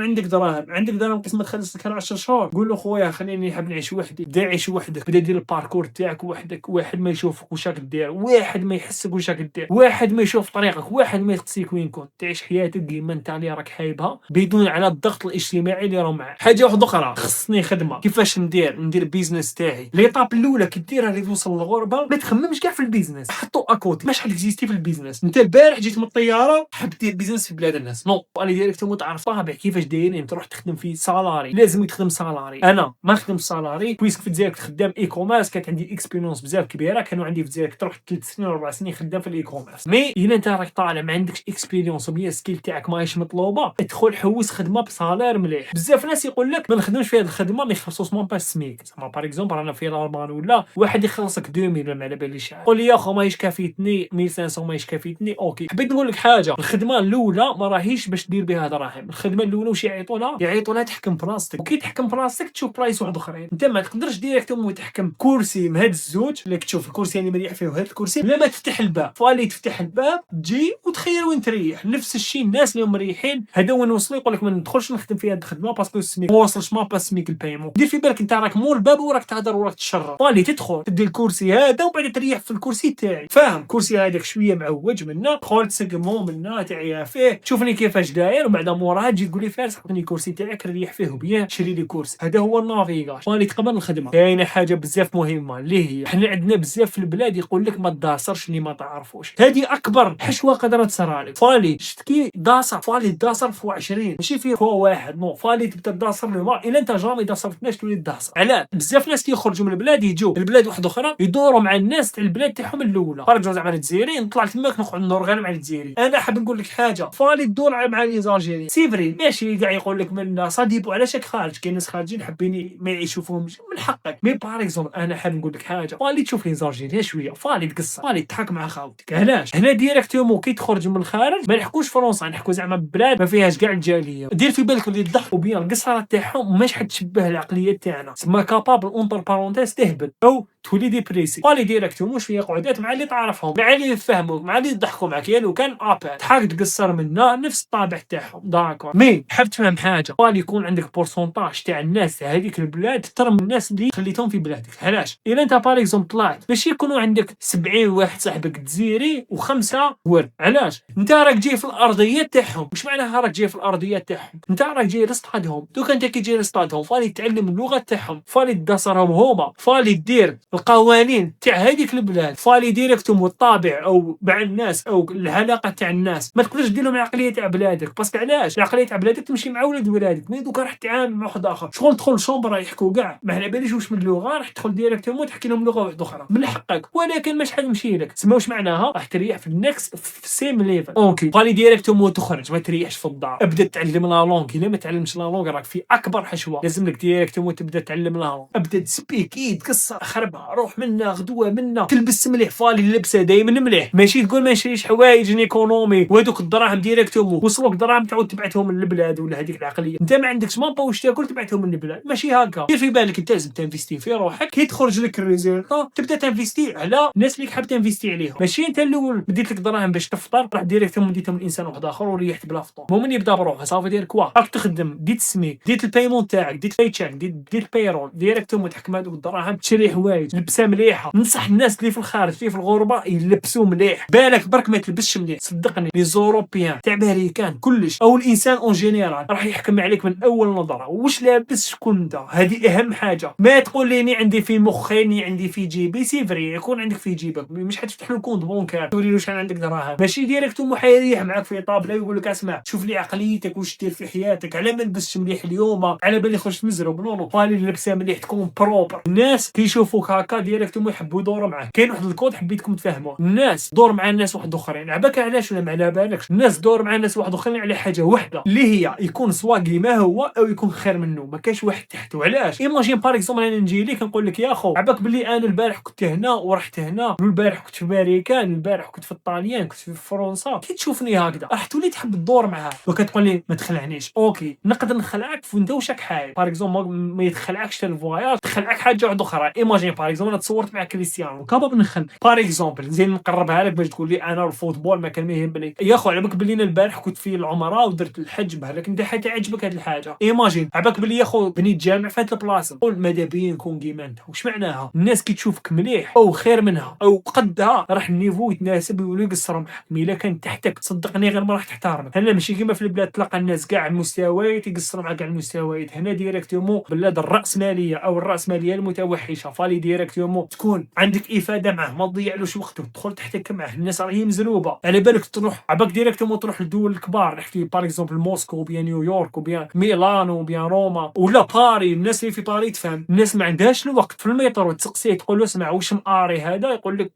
[SPEAKER 1] عندك دراهم قسمه تخلص لك 10 شهور، قول له خويا خليني نحب نعيش وحدي، بدا عيش وحدك، بدا دير الباركور تاعك وحدك، واحد ما يشوفك واش راك دير، واحد ما يحسك واش راك دير، واحد ما يشوف طريقك، واحد ما يقصيك وين كنت، تعيش حياتك كيما انت اللي راك حايبها بدون على الضغط الاجتماعي اللي راه معاك. حاجه واحده اخرى خصني خدمه، كيفاش ندير بيزنس تاعي. ليطاب الاولى كي ديرها اللي توصل للغربه ما تخممش كاع في البيزنس، حطو اكوتي ماش حتكزيستي في البيزنس. انت البارح جيت من الطياره حاب دير بيزنس في بلاد الناس، نو انا ديريكتومون تعرف طابع كيفاش دايرين، تروح تخدم في سالاري، لازم تخدم سالاري. انا ما نخدم سالاري بويسك في الجزائر خدام اي كوميرس، كانت عندي اكسبيريونس بزاف كبيره، كانوا عندي في الجزائر تروح 3 سنين 4 سنين خدام في الاي كوميرس. مي الا انت راك طالع ما عندكش اكسبيريونس وميا سكيل تاعك ماهيش مطلوبه، ادخل حوس خدمه بصالير مليح. بزاف ناس يقول لك ما نخدمش في هذه الخدمه ما يخلصوش مون با السميك، زعما باغ اكزومبل انا في الالمان ولا واحد يخلصك 2000 ما على باليش، قول لي يا خو ماهيش كافيتني 1500 ماهيش كافيتني. اوكي حبيت نقول لك حاجه، الخدمه الاولى ما راهيش باش دير بها دراهم، الخدمه الاولى واش يعيطوا لها تحكم بلاصتك، وكي تحكم بلاصتك تشوف بلايص واحد اخرين. انت ما تقدرش ديريكتومون تحكم كرسي من هاد الزوج لك تشوف الكرسي اللي مريح فيه وهاد الكرسي بلا ما تفتح الباب، فالي تفتح الباب تجي وتخير وين تريح. نفس الشيء الناس اللي مريحين هذا وين وصلوا يقول لك ما ندخلش نخدم في هاد الخدمه باسكو السميك ما وصلش ما با سميك البايمون. دير في بالك انت راك مول الباب وراك تهضر وراك تشرب، فالي تدخل تدي الكرسي هذا وبعد تريح في الكرسي تاعي، فاهم؟ الكرسي هذاك شويه معوج منا، تدخل تسقمو منا تعيا فيه، تشوفني كيفاش داير، وبعد موراها تجي تقول لي فارس عطني الكرسي تاعك نريح فيه بيان، شري لي كرسي. هذا هو النافيغاج، فالي تقبل الخدمه. كاينه حاجه بزاف مهمه اللي هي حنا عندنا بزاف في البلاد يقول لك ما تداصرش اللي ما تعرفوش، هذه اكبر حشوه قدرت تصرى لك. فالي شفت كي داصر، فالي داصر فوا 20 ماشي فيه فوا واحد، نو فالي تبدا تداصر له الا انت جامي داصرتناش تولي تداصر. علاه بزاف ناس كيخرجوا من البلاد يجوا البلاد واحده اخرى يدوروا مع الناس تاع البلاد تاعهم الاولى، فرجعوا زعما الجزائريين نطلع تماك نقعد ندور غير مع الجزائريين. انا حاب نقول لك حاجه، فالي تدور مع الجزائريين سي فري ماشي كاع يقول لك من صديبو علاش راك خارج، كاين ناس خارجين حابين ما يعيشوا فيهمش من حقك. مي باغ اكزومبل انا حاب نقول لك حاجه، فالي تشوف الجزائريين شويه، فالي تقصر، فالي تضحك مع خاوتك. علاش هنا ديريكتومون كي تخرج من الخارج ما نحكوش فرنسا، نحكو زعما بلاد ما فيهاش كاع الجاليه، دير في بالك اللي يضحكوا بيان القصره تاعهم ماش حتشبه العقليه تاعنا، تسمى كابابل اونتر بارونتيز تهبل او تولي ديبريسي. فالي ديريكتومون شويه قعدات مع اللي تعرفهم، مع اللي يفهموك، مع اللي يضحكوا معاك، لو كان ابات تحاول تقصر منه نفس الطابع تاعهم. داكور مي حاب تفهم حاجه، فالي يكون عندك بورسونتاج تاع الناس تاع هذيك البلاد اكثر من الناس اللي خليتهم في بلادك. علاش؟ الا انت باغ اكزومبل طلعت باش يكونوا عندك 70 واحد صاحبك جزيري وخمسه ورد، علاش؟ انت راك جاي في الارضيات تاعهم. مش معناها راك جاي في الارضيات تاعهم، انت راك جاي لاصطادهم. دوك انت كي جاي لاصطادهم فالي تتعلم اللغه تاعهم، فالي تدصرهم هما، فالي دير القوانين تاع هذيك البلاد، فالي ديريكتوم الطابع او مع الناس او العلاقه تاع الناس. ما تقدرش دير لهم العقليه تاع بلادك، باسكو علاش؟ العقليه تاع بلادك تمشي مع ولاد بلادك. مي دوك راح تتعامل مع واحد اخر، شغل تدخل شومبره يحكوا كاع ما على باليش واش من اللغه، راح تدخل ديريكتوم تحكي لهم لغه واحده اخرى من حقك، ولكن مش حتمشي لك. تسمى واش معناها؟ راح تريح في النكست في سيم ليفل. اوكي فالي ديريكتوم تخرج، ما تريحش في الدار، ابدا تعلم لا لونغ. الا ما تعلمش لا لونغ راك في اكبر حشوه. لازم لك ديريكتوم تبدا تعلم لا لونغ، ابدا تسبيكي تكسر خربها، روح منا غدوه منا، تلبس مليح. فالي اللبسه دائما مليح، ماشي تقول ما نشريش حوايج ايكونومي وهذوك الدراهم ديريكتوم وصلوك دراهم تعاود تبعثهم من البلاد ولا هذيك العقليه. انت ما عندكش مابا واش تاكل تبعثهم من البلاد، ماشي هكا. دير في بالك انت لازم تنفيستي في روحك، كي تخرج لك الريزولتا تبدا تنفيستي على الناس اللي حاب تنفيستي عليهم. ماشي انت الاول بديت لك دراهم باش تفطر راح ديريكتوم ديتهم لانسان واحد اخر وريحت بلا فطور. المهم يبدا بروحه صافي دير كوا راك تخدم، ديت السميك، ديت البايمون تاعك، ديت البايتشاك، ديت البايرول ديريكتوم تحكم هذوك الدراهم تشري حوايج لبسه مليحه. ننصح الناس اللي في الخارج اللي في الغربه يلبسوا مليح. بالك برك ما تلبسش مليح، صدقني لي زوروبيان تاع امريكان كلش او الانسان اون جينيرال راح يحكم عليك من اول نظره. واش لابس شكون انت، هذه اهم حاجه. ما تقول لي عندي في مخي عندي في جيبي، سي فري يكون عندك في جيبك، مش حتفتح له كونت بونكار تقول له شحال عندك دراهم. ماشي ديريكتوم حيريح معاك في طابله ويقول لك اسمع شوف لي عقليتك واش دير في حياتك، على ما لبستش مليح اليوم على بالي خرجت مزروب. نو فالي لبسه مليح تكون بروبر. الناس كيشوفوك هكا ديريكتوم يحبوا يدوروا معاك. كاين واحد الكود حبيتكم تفهموه، الناس دور مع الناس واحد اخرين عباك علاش ولا ما على بالكش. الناس دور مع الناس واحد اخرين على حاجه واحده اللي هي يكون سواقي ما هو او يكون خير منه، ما كاش واحد تحته. علاش؟ ايماجين باغ اكزومبل انا نجي لك نقول لك يا خو عباك بلي انا البارح كنت هنا ورحت هنا، البارح كنت في امريكان، البارح كنت في الطاليان، كنت في فرنسا. كي تشوفني هكذا راح تولي تحب تدور معاه وكتقول لي ما تخلعنيش. اوكي نقدر نخلعك وانت واش حايل باغ اكزومبل ما يتخلعكش الفواياج، تخلعك حاجه واحده اخرى. ايماجين باغ اكزومبل انا تصورت مع كريستيانو كاباب نخلع باغ اكزومبل زين نقربها لك باش تقول لي انا الفوتبول ما كان ما يهمني. يا خو على بالك بلي انا البارح كنت في العمره ودرت الحج بهلك انت حتى عجبك هذه الحاجه. ايماجين على بالك بلي يا خو بنيت جامع في هذه البلاصه، قول ماذا بيا نكون كيما انت. واش معناها؟ الناس كي تشوفك مليح او خير منها او قدها راح النيفو يتناسب ويولوا يقصروا معك. مي الا كان تحتك صدقني غير ما راح تحترمك. هنا ماشي كيما في البلاد تلقى الناس كاع المستويات يقصروا مع كاع المستويات. هنا ديريكتومون بلاد الراسماليه او الراسماليه المتوحشه، فالي ديريكتومون تكون عندك افاده معه ما تضيعلوش وقته، تدخل تحتك معه. الناس راهي مزلوبه على بالك تروح عباك ديريكتومون تروح للدول الكبار، نحكي باغ اكزومبل موسكو بيان نيويورك وبيان ميلانو وبيان روما ولا باري. الناس اللي في باري تفهم، الناس ما عندهاش الوقت في الميطرو تسقسيه تقول له اسمع واش مقاري هذا، يقول لك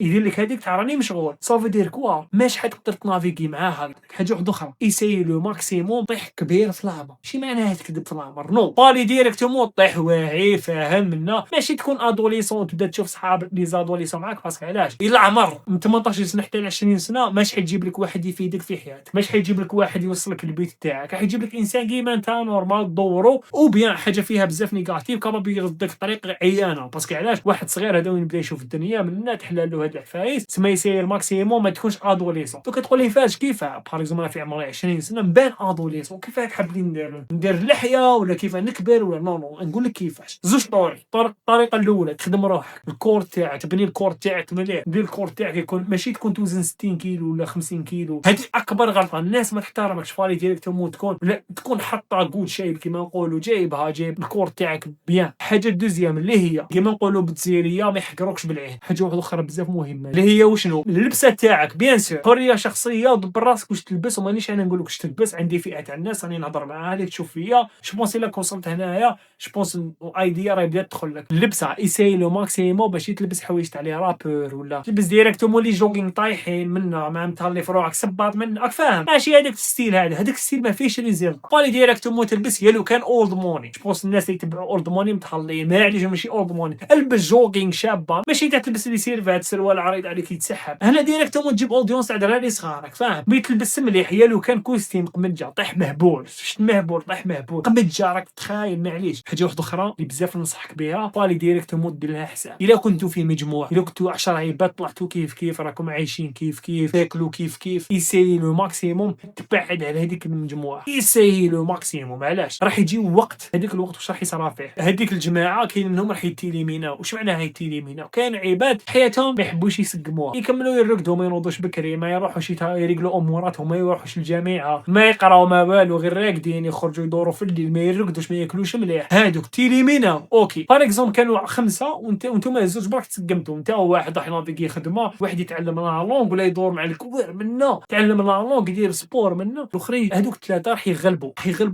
[SPEAKER 1] يدير لك هذيك تاع راني مشغول. صافي دير كوا ماش حتقدر تنافيكي معاها. حاجه واحده اخرى ايساي لو ماكسيموم طيح كبير في الامر، ماشي معناها تكذب في الامر. نو بالي ديريكتومون طيح واعي فاهم منا. ماشي تكون ادوليسون تبدا تشوف صحاب لي زادوليسون معاك باسكو علاش الى عمر من 18 سنه حتى ل 20 سنه ماش حيجيب لك واحد يفيدك في حياتك، ماش حيجيب لك واحد يوصلك للبيت تاعك، حيجيب لك انسان كيما انت نورمال تدورو او بيان حاجه فيها بزاف نيجاتيف كابا يردك طريق عيانه. باسكو علاش واحد صغير هذا وين يبدا يشوف الدنيا من تحلال له هاد العفايس تسمى يسير الماكسيموم ما تكونش ادوليسون. دوك تقول لي فاش كيف باغ اكزومبل في عمري 20 سنه نبان ادوليسون كيف حاب ندير اللحيه ولا كيف نكبر ولا نو نقول لك كيفاش زوج طرق. الطريقه الاولى تخدم روحك، الكور تاعك تبني الكور تاعك مليح، دير الكور تاعك يكون ماشي تكون توزن 60 كيلو ولا 50 كيلو. هذه اكبر غلطه، الناس ما تحترمكش فالي ديريكتومون تكون لا تكون حاطه جود شيب كيما نقولوا جايبها جايب الكور تاعك بيان. حاجه دوزيام اللي هي كيما نقولوا بالجزائريه ما يحقروكش بالعين. حاجه واحده اخرى بزاف مهمه اللي هي وشنو اللبسه تاعك. بيان سور حريه شخصيه ودبر راسك واش تلبس ومانيش انا نقول لك واش تلبس. عندي فئه تاع الناس راني نهضر معاها اللي تشوف فيا جو بونس الا وصلت هنايا جو بونس ايديا راه بدات تدخل لك. اللبسه ايساي لو ماكسيموم باش تلبس حوايج تاع لي رابور ولا تلبس ديريكتومون لي جوغينغ طايحين منا ما متهلي في روحك صباط منك فاهم. ماشي هذاك الستيل هذاك الستيل ما فيهش ريزيرف. بالي ديريكتومون تلبس يا لو كان اولد موني. جو بونس الناس اللي يتبعوا اولد موني متهلين ما عليش ماشي اولد موني. البس جوغينغ شابه ماشي تلبس لي سيرفات سروال ولا عريض عليك يتسحب. هنا ديريكتومون تجيب اودينس تاع دراري صغارك فاهم، ما يتلبس مليح يا لو كان كوستيم قمجه طيح مهبول، شفت مهبول طيح مهبول قمجه راك تخايل معليش. حاجه واحده اخرى اللي بزاف ننصحك بها بالي ديريكتومون دير لها حساب. الا كنتو في مجموعه، الا كنتو 10 عباد طلعتو كيف كيف راكم عايشين كيف كيف تاكلوا كيف كيف، يساي لو ماكسيموم تبعد على هذيك المجموعه، يساي لو ماكسيموم. علاش؟ راح يجي وقت هذيك الوقت واش راح يصرا فيه هذيك الجماعه كاين منهم راح يتيليميناو. واش معناها يتيليميناو؟ كاين عباد حياتهم ما يحبوش يسقموها، يكملوا يرقدوا ما ينوضوش بكري، ما يروحوش يريقلوا اموراتهم، ما يروحوش الجامعه، ما يقراو ما والو، غير راقدين يخرجوا يدوروا في الليل، ما يرقدوش ما ياكلوش مليح. هادوك تيليميناو اوكي. بار اكزومبل كانوا 5 وانتم زوج برك تسقمتوا، انت واحد راح يناضي خدمه، واحد يتعلم لا لونغ ولا يدور مع الكبار منه، تعلم لا لونغ يدير سبور منه، الاخرين هادوك ثلاثه راح يغلبوا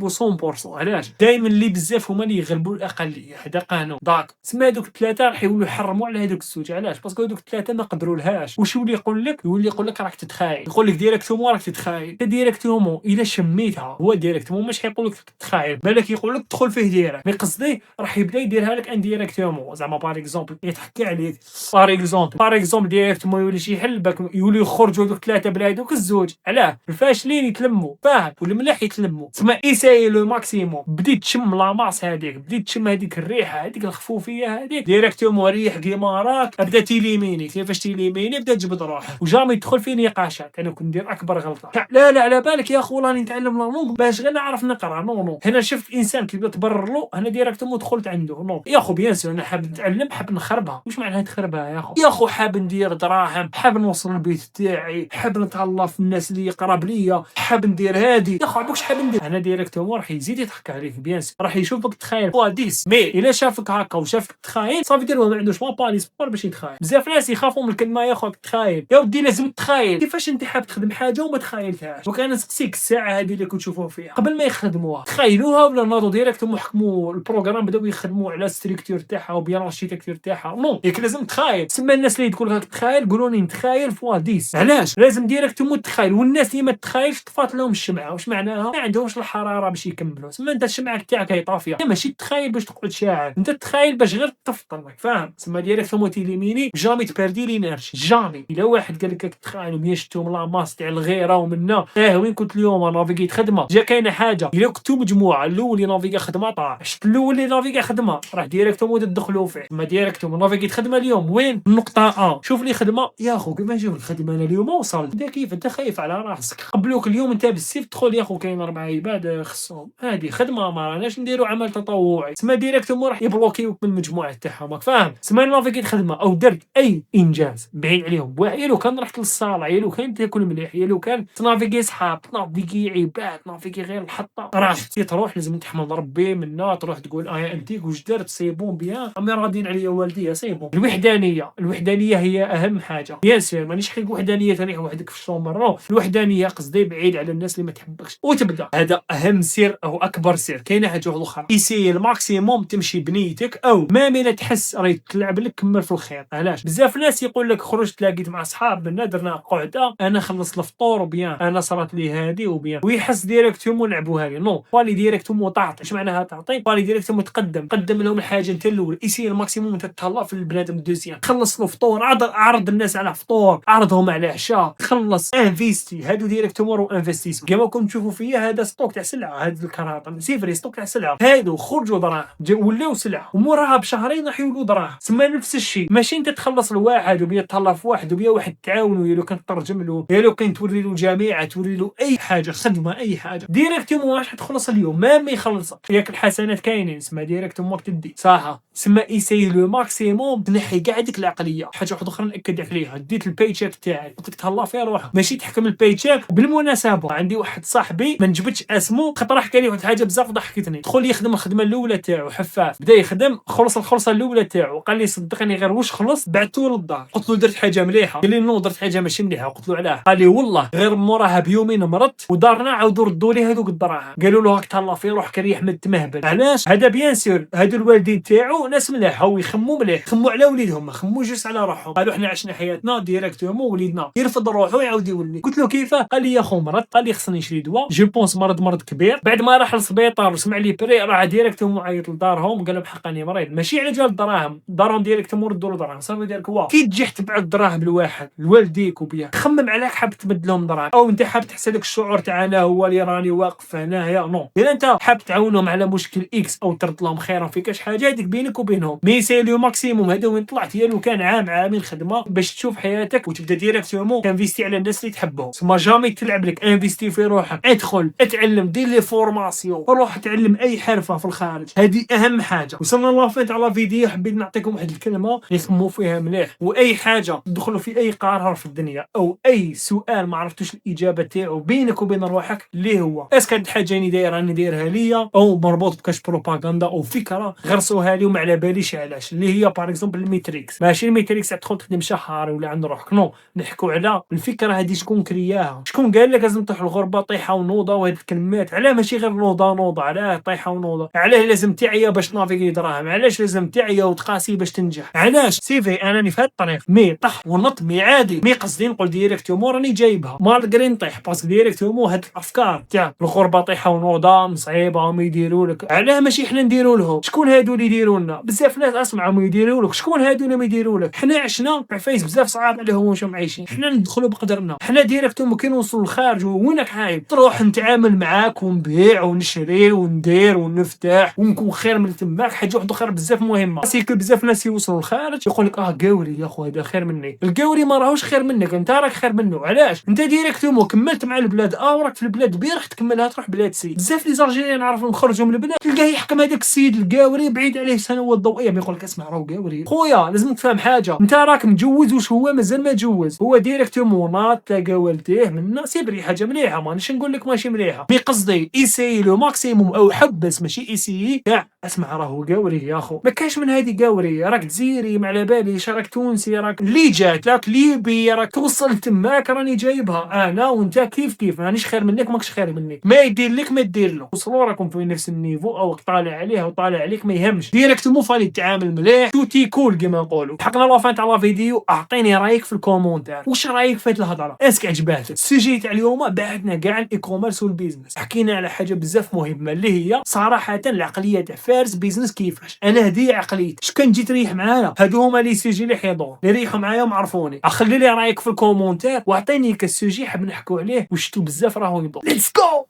[SPEAKER 1] 100%. علاش؟ دائما اللي بزاف هما اللي يغلبوا الاقليه، هذا قانون داك. تسمى هادوك ثلاثه راح يولوا يحرموا على هادوك الزوج. علاش؟ باسكو هادوك ثلاثه ما قدروا لهاش. واش يولي يقول لك؟ يولي يقول لك راك تتخايل، يقول لك ديريكتومون راك تتخايل. ديريكتومون الا شميتها هو ديريكتومون مش حيقول لك تتخايل، بالك يقول لك تدخل فيه ديريكت، مي قصدي راح يبدا يديرها لك انديريكتومون. زعما بار اكزومبل يتحكى عليك، بار اكزومبل ديريكتومون يولي شي يحل باك، يولي يخرجوا دوك ثلاثه بلا هذوك الزوج. علاه؟ الفاشلين يتلموا فاهم، والملاح يتلموا. تسمى ايساي لو ماكسيموم. بديت تشم لاماس هذيك، بديت تشم هذيك الريحه هذيك الخفوفيه هذيك، ديريكتومون ريح كيما راك بدا تيليميني. كيفاش تيليميني؟ بدا تجبد روحك وجامي يدخل في نقاشات. انا كنت ندير اكبر غلطه، لا على بالك يا اخو راني نتعلم لا لونغ باش غير نعرف نقرا. نو هنا شفت انسان كيبدا تبرر له، انا ديريكتومون دخلت عنده. نو يا اخو بيان سور انا حاب نتعلم، حاب نخربها. واش معناها تخربها يا اخو حاب ندير دراهم، حاب نوصل البيت تاعي، حاب نتهلا في الناس اللي قراب ليا، حاب ندير هادي يا اخو عبوكش حاب ندير. انا ديريكتومون راح يزيد يضحك عليك بيان سور، راح يشوفك تخايل فوا 10. مي الا شافك هكا وشافك تخايل صافي دير ما عندوش ما بالي سبور باش يتخايل. بزاف ناس يخافوا من الكلمه يا اخو تخايل. يا ودي لازم تخايل. كيفاش انت حاب تخدم حاجه وما تخايلتهاش؟ وكان نسقسيك الساعه هذه اللي كنتشوفوها فيها قبل ما يخدموها تخايلوها ولا ناضوا ديريكتومون حكموا البروغرام بداو يخدموا على ستركتور تاعها وبيان اركتيكتور تاعها؟ نو ياك لازم تخايل. تسمى الناس اللي تقول لك تخايل قولوا لي نتخايل فوا 10. علاش؟ لازم ديريكتومون تخايل. والناس اللي ما تخايلش طفات لهم الشمعه. واش معناها؟ ما عندهمش الحراره باش يكملوا. تسمى انت الشمعه تاعك هي طافيه، ماشي تخايل باش تقعد شاعل، انت تخايل باش غير تفطر فاهم. تسمى ديريكتومون تيليميني جامي تبردي لينيرجي جامي. الا واحد قال لك تخايل وميشتم لا ماس تاع الغيره ومنا وين كنت اليوم انا نافيغيت خدمه جا كاينه حاجه. الا كنتو مجموعه الاول اللي نافيغا خدمه طاح، شفت الاول اللي نافيغا خدمه راه ديريكتومون تدخلوا فيه. ما ديريكتومون نافيغيت خدمه اليوم وين النقطه شوف لي خدمه يا اخو كيف نشوف الخدمه انا اليوم وصل. انت كيف انت خايف على راسك؟ قبلوك اليوم انت بالسيف تدخل يا اخو كاين 4 عباد خصهم هذه خدمه ما راناش نديروا عمل تطوعي. تسمى ديريكتومون راح يبلوكيوك من المجموعه تاعهم فاهم. تسمى نافيغيت خدمه او درت اي انجاز بعيد عليهم بواحد، لو كان رحت للصاله، لو كان تاكل مليح، لو كان تنافيغي صحاب، تنافيغي عباد، تنافيغي غير الحطه، راح تروح لازم تحمد ربي منا، تروح تقول انت واش درت سيبون بيان امي راضين عليا والديا سيبون. الوحدانيه هي اهم حاجه بيان سير. مانيش حيق وحدانيه تريح وحدك في الشومبر. الوحدانيه قصدي بعيد على الناس اللي ما تحبكش وتبدا. هذا اهم سر او اكبر سر. كاينه حاجه اخرى ايسي الماكسيموم تمشي بنيتك او ما من تحس راهي تلعب لك كمل في الخير. علاش؟ بزاف ناس يقول لك خرجت تلاقيت مع اصحاب منا درنا قعده انا خلصت الفطور وبيان انا صرات لي هذه وبيان، ويحس ديريكتومون نلعبوا هذه. نو بالي ديريكتومون تعطي. اش معناها تعطي؟ بالي ديريكتومون قدم لهم الحاجه انت الاول. ايسي الماكسيموم تتهلا في البنادم الدوزيام. خلص الفطور، عرض الناس على فطور، عرضهم على عشاء، خلص انفيستي. هادو ديريكتومون وانفستيسمون كما كنتم تشوفوا فيا. هذا ستوك تاع سلعه، هاد الكراطه سيفري ستوك تاع سلعه. هادو خرجوا دراهم ولاو سلعه وموراها بشهرين راح يولوا دراهم. تسمى نفس الشيء. ماشي انت تخلص لواحد وبيا تهلا في واحد وبيا واحد تعاونوا، يا لو كان تترجم له، يا لو كان توري له جامعه، توري له اي حاجه خدمه اي حاجه ديريكتومون واش تخلص اليوم ما يخلصك. ياك الحسنات كاينين. تسمى ديريكتومون تدي صح. تسمى ايساي لو ماكسيموم تنحي كاع ديك العقليه. حاجه واحده اخرى ناكد عليها، ديت الباي تشيك تاعي قلت لك تهلا فيها روحك ماشي تحكم الباي تشيك. بالمناسبه عندي واحد صاحبي ما نجبدش اسمه خاطر حكى لي واحد حاجه بزاف ضحكتني. دخل يخدم الخدمه الاولى تاعو حفاف، بدا يخدم خلص الخلصه الاولى تاعو، قال لي صدقني غير واش خلص بعثته للدار. قلت له درت حاجه مليحه، قال لي نو درت حاجه ماشي مليحه. قلت له علاه؟ قال لي والله غير موراها بيومين مرضت ودارنا عاودوا ردوا لي هذوك الدراهم، قالوا له هاك تهلا في روحك ريح من تمهبل. علاش؟ هذا بيان سور هادو الوالدين تاعو كانوا ناس ملاح ويخموا مليح، خموا على وليدهم ما خموش جوست على روحهم. قالوا احنا عشنا حياتنا ديريكتومون وليدنا يرفض روحو يعاود يولي. قلت له كيفاه؟ قال لي يا خو مرض، قال لي خصني نشري دواء، جو بونس مرض كبير. بعد ما راح للسبيطار وسمع لي بري راه ديريكتومون عيط لدارهم قال لهم حقاني مريض، ماشي على جال الدراهم، دارهم ديريكتومون ردوا له دراهم. صافي دارك هو كي تجي تبع الدراهم الواحد لوالديك وبياك خمم عليك حاب تبدل لهم دراهم او انت حاب تحسن لك الشعور تاع انا هو اللي راني واقف هنايا. نو اذا انت حاب تعاونهم على مشكل اكس او ترد لهم خيرا في كاش حاجه هذيك بينك وبينهم، مي ساليو ماكسيموم هذا وين طلعت هي لو كان عامين خدمه باش تشوف حياتك وتبدا ديريكتومون تنفيستي على الناس اللي تحبهم. ما جامي تلعب لك انفيستي في روحك، ادخل اتعلم دير لي فورماسيون روح تعلم اي حرفه في الخارج، هذه اهم حاجه. وصلنا لافيت على فيديو حبيت نعطيكم واحد الكلمه يخموا فيها مليح، واي حاجه تدخلوا في اي قرار في الدنيا او اي سؤال ما عرفتوش الاجابه تاعو بينك وبين روحك اللي هو اسك هاد الحاجه راني دايرها ليا او مربوط بكاش بروباغندا او فكره غرسوها لي وما على باليش علاش، اللي هي باغ اكزومبل الميتريكس. ماشي الميتريكس تدخل تخدم شهر ولا عند روحك، نو نحكوا على الفكره هذه شكون كرياها، شكون قال لك لازم تروح الغربه طيحه ونوضه وهاد الكلمات. علاه ماشي غير نوضه علاه طيحه ونوضه، علاه لازم تعيا باش تنافيكي دراهم، علاش لازم تعيا وتقاسي باش تنجح، علاش سيفي انني في هاد الطريق مي طح ونط مي عادي مي قصدي نقول ديريكتومون راني جايبها مالغري نطيح باسكو ديريكتومون هاد الافكار تاع الغربه طيحه ونوضه مصعيبه وما يديروا لك. علاه ماشي حنا نديروا لهم، شكون هادو اللي يديروا لنا؟ بزاف ناس اسمعوا ما يديروا لك، شكون هادو اللي ما يديروا لك؟ حنا عشنا عفايس بزاف صعاب عليهم واش عايشين، حنا ندخلوا بقدرنا، حنا ديريكتومون كي نوصلوا للخارج وينك عايب تروح نتعامل معاك ونبيع ونشري وندير ونفتح ونكون خير من تماك. حاجه واحده اخرى بزاف مهمه سيكو بزاف ناس يوصلوا للخارج يقول لك قاوري يا خو هذا خير مني، القاوري ما راهوش خير منك، انت راك خير منه. علاش؟ انت ديريكتومون كملت مع البلاد وراك في البلاد بي راح تكملها تروح بلاد سي. بزاف لي زالجيريان نعرفهم نخرجوا من البلاد تلقاه يحكم هذاك السيد القاوري بعيد عليه سنوات ضوئيه ما يقول لك اسمع راهو قاوري. خويا لازم تفهم حاجه، انت راك مجوز واش هو مازال ما جوز، هو ديريكتومون ناط تلقى والديه منا سيبري حاجه مليحه مانيش نقول لك ماشي مليحه مي قصدي ايساي لو ماكسيموم او حبس ماشي ايساي تاع اسمع راهو قاوري يا خو ما كاش من هذه قاوري، راك جزيري ما على باليش، راك تونسي راك اللي جات لك ليبي راك توصل تماك راني جايبها انا وانت كيف مانيش خير منك ماكش خير مني، ما يدير لك ما دير له، وصلوا راكم في نفس النيفو او طالع عليه وطالع عليك ما يهمش ديريكتومون فالي تتعامل مليح توتي كول كيما نقولوا. حقنا لافان تاع لا فيديو اعطيني رايك في الكومونتير واش رايك في هاد الهضره، اسك عجباتك السوجي تاع اليوم بعدنا كاع الاي كوميرس والبيزنس، حكينا على حاجه بزاف مهمه اللي هي صراحه العقليه تاع فارس بيزنس كيفاش. انا هذه عقليتي اش كان جيت ريح معايا هادو هما لي سوجي اللي حيدور اللي ريحوا معايا ومعرفوني. خلي لي رايك في الكومونتير واعطيني كالسوجي حاب نحكوا عليه وشتو بزاف راهو يدور. ليتس جو.